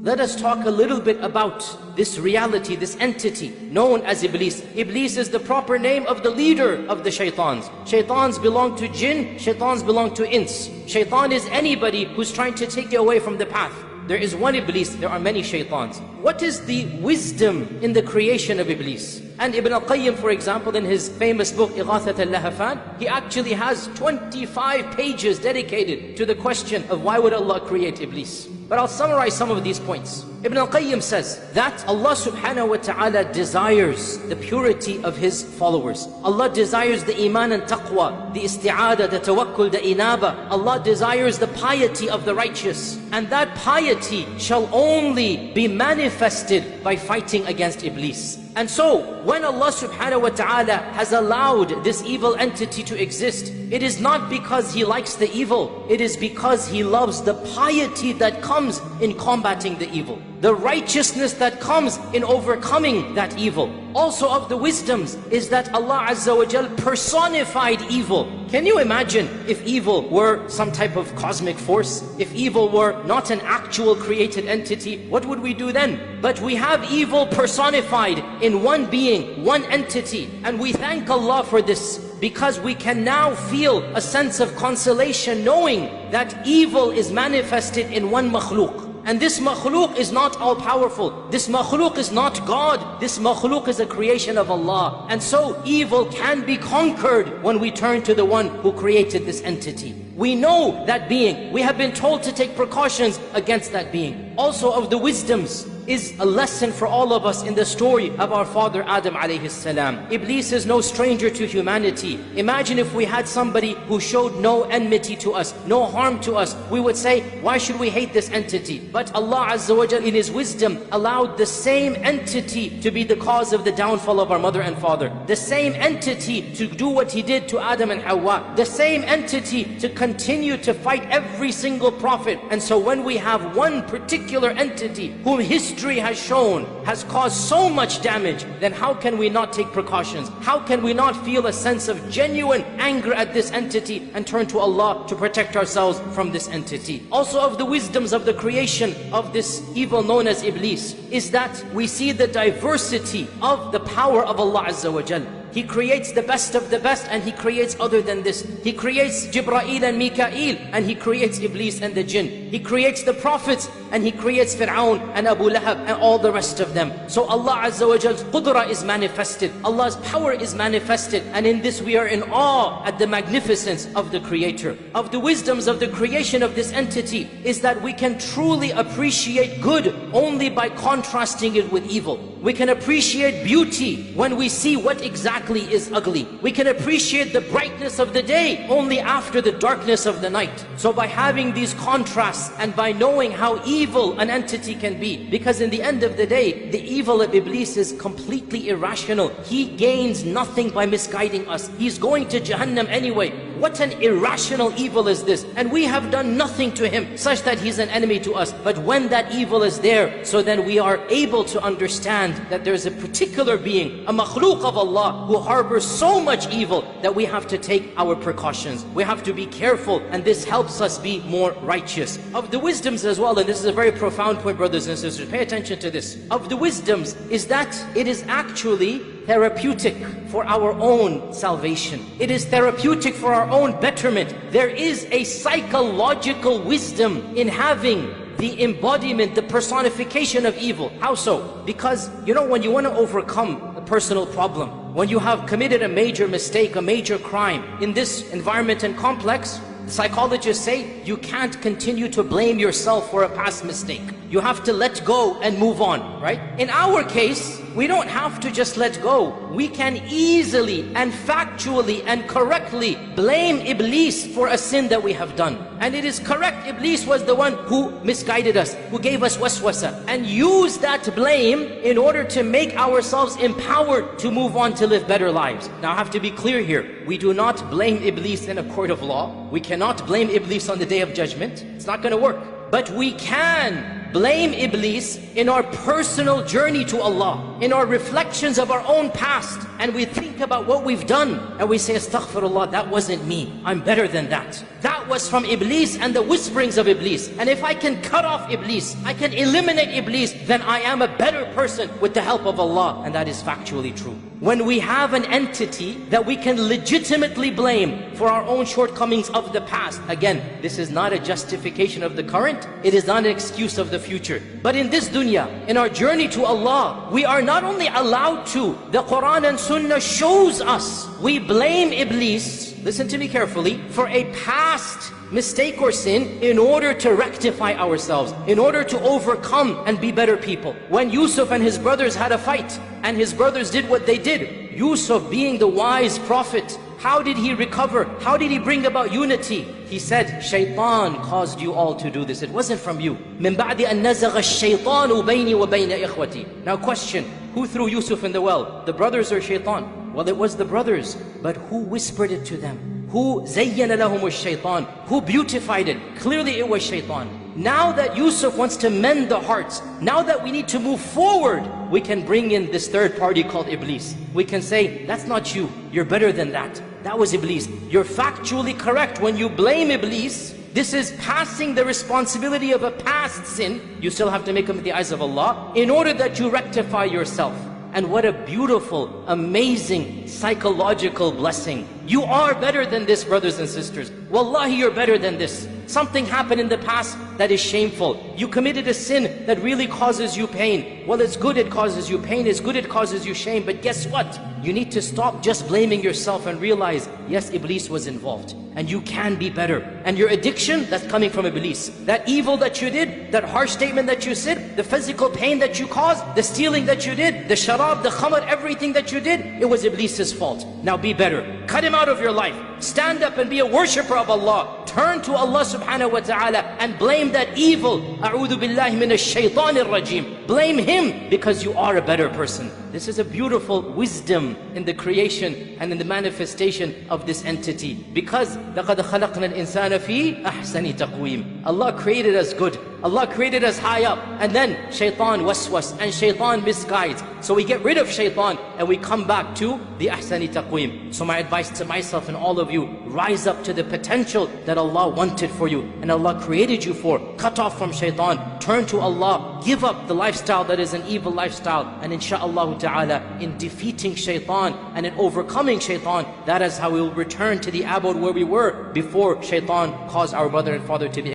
let us talk a little bit about this reality, this entity known as Iblis. Iblis is the proper name of the leader of the shaitans. Shaitans belong to jinn, shaitans belong to ins. Shaitan is anybody who's trying to take you away from the path. There is one Iblis, there are many shaitans. What is the wisdom in the creation of Iblis? And Ibn al-Qayyim, for example, in his famous book, Ighathat al-Lahafan, he actually has 25 pages dedicated to the question of why would Allah create Iblis. But I'll summarize some of these points. Ibn al-Qayyim says that Allah subhanahu wa ta'ala desires the purity of His followers. Allah desires the iman and taqwa, the isti'adah, the tawakkul, the inaba. Allah desires the piety of the righteous. And that piety shall only be manifested by fighting against Iblis. And so, when Allah subhanahu wa ta'ala has allowed this evil entity to exist, it is not because He likes the evil, it is because He loves the piety that comes in combating the evil, the righteousness that comes in overcoming that evil. Also of the wisdoms is that Allah Azza wa Jal personified evil. Can you imagine if evil were some type of cosmic force? If evil were not an actual created entity, what would we do then? But we have evil personified in one being, one entity. And we thank Allah for this, because we can now feel a sense of consolation knowing that evil is manifested in one makhluk. And this makhluk is not all-powerful. This makhluk is not God. This makhluk is a creation of Allah. And so evil can be conquered when we turn to the one who created this entity. We know that being. We have been told to take precautions against that being. Also of the wisdoms is a lesson for all of us in the story of our father Adam alayhi salam. Iblis is no stranger to humanity. Imagine if we had somebody who showed no enmity to us, no harm to us. We would say, why should we hate this entity? But Allah Azza wa Jal in His wisdom allowed the same entity to be the cause of the downfall of our mother and father. The same entity to do what He did to Adam and Hawa. The same entity to continue to fight every single prophet. And so when we have one particular entity whom history has shown has caused so much damage, then how can we not take precautions? How can we not feel a sense of genuine anger at this entity and turn to Allah to protect ourselves from this entity? Also of the wisdoms of the creation of this evil known as Iblis is that we see the diversity of the power of Allah Azza wa Jal. He creates the best of the best, and He creates other than this. He creates Jibreel and Mikael, and He creates Iblis and the jinn. He creates the prophets, and He creates Fir'aun and Abu Lahab and all the rest of them. So Allah Azza wa Jal's qudra is manifested. Allah's power is manifested. And in this we are in awe at the magnificence of the Creator. Of the wisdoms of the creation of this entity is that we can truly appreciate good only by contrasting it with evil. We can appreciate beauty when we see what exactly is ugly. We can appreciate the brightness of the day only after the darkness of the night. So by having these contrasts and by knowing how evil an entity can be, because in the end of the day, the evil of Iblis is completely irrational. He gains nothing by misguiding us. He's going to Jahannam anyway. What an irrational evil is this? And we have done nothing to him such that he's an enemy to us. But when that evil is there, so then we are able to understand that there is a particular being, a makhluk of Allah, who harbors so much evil that we have to take our precautions. We have to be careful, and this helps us be more righteous. Of the wisdoms as well, and this is a very profound point, brothers and sisters, pay attention to this. Of the wisdoms is that it is actually therapeutic for our own salvation. It is therapeutic for our own betterment. There is a psychological wisdom in having the embodiment, the personification of evil. How so? Because, you know, when you want to overcome a personal problem, when you have committed a major mistake, a major crime, in this environment and complex, psychologists say you can't continue to blame yourself for a past mistake. You have to let go and move on, right? In our case, we don't have to just let go. We can easily and factually and correctly blame Iblis for a sin that we have done. And it is correct, Iblis was the one who misguided us, who gave us waswasa, and use that blame in order to make ourselves empowered to move on to live better lives. Now I have to be clear here. We do not blame Iblis in a court of law. We cannot blame Iblis on the Day of Judgment. It's not going to work. But we can blame Iblis in our personal journey to Allah, in our reflections of our own past, and we think about what we've done, and we say, astaghfirullah, that wasn't me, I'm better than that. That was from Iblis and the whisperings of Iblis. And if I can cut off Iblis, I can eliminate Iblis, then I am a better person with the help of Allah. And that is factually true. When we have an entity that we can legitimately blame for our own shortcomings of the past, again, this is not a justification of the current, it is not an excuse of the future. But in this dunya, in our journey to Allah, we are not only allowed to, the Quran and Sunnah shows us, we blame Iblis, listen to me carefully, for a past mistake or sin in order to rectify ourselves, in order to overcome and be better people. When Yusuf and his brothers had a fight, and his brothers did what they did, Yusuf being the wise prophet, how did he recover? How did he bring about unity? He said, Shaitan caused you all to do this. It wasn't from you. مِن بَعْدِ أَن نَزَغَ الشَّيْطَانُ بَيْنِي وَبَيْنَ إِخْوَتِي. Now question, who threw Yusuf in the well? The brothers or Shaitan? Well, it was the brothers. But who whispered it to them? Who زَيَّنَ لَهُمُ الشَّيْطَانِ? Who beautified it? Clearly it was Shaitan. Now that Yusuf wants to mend the hearts, now that we need to move forward, we can bring in this third party called Iblis. We can say, that's not you, you're better than that. That was Iblis. You're factually correct when you blame Iblis. This is passing the responsibility of a past sin. You still have to make them in the eyes of Allah in order that you rectify yourself. And what a beautiful, amazing, psychological blessing. You are better than this, brothers and sisters. Wallahi, you're better than this. Something happened in the past that is shameful. You committed a sin that really causes you pain. Well, it's good it causes you pain. It's good it causes you shame. But guess what? You need to stop just blaming yourself and realize, yes, Iblis was involved. And you can be better. And your addiction, that's coming from Iblis. That evil that you did, that harsh statement that you said, the physical pain that you caused, the stealing that you did, the sharab, the khamar, everything that you did, it was Iblis's fault. Now be better. Cut him out of your life. Stand up and be a worshipper of Allah. Turn to Allah subhanahu wa ta'ala and blame that evil. A'udhu billahi minash shaitanir rajim. Blame him because you are a better person. This is a beautiful wisdom in the creation and in the manifestation of this entity. Because لَقَدْ خَلَقْنَا الْإِنسَانَ فِي أَحْسَنِ تَقْوِيمٍ. Allah created us good. Allah created us high up. And then shaitan waswas and shaitan misguides. So we get rid of shaitan and we come back to the ahsani taqweem. So my advice to myself and all of you, rise up to the potential that Allah wanted for you and Allah created you for. Cut off from shaitan. Turn to Allah. Give up the lifestyle that is an evil lifestyle. And insha'Allah ta'ala, in defeating shaitan and in overcoming shaitan, that is how we will return to the abode where we were before shaitan caused our mother and father to be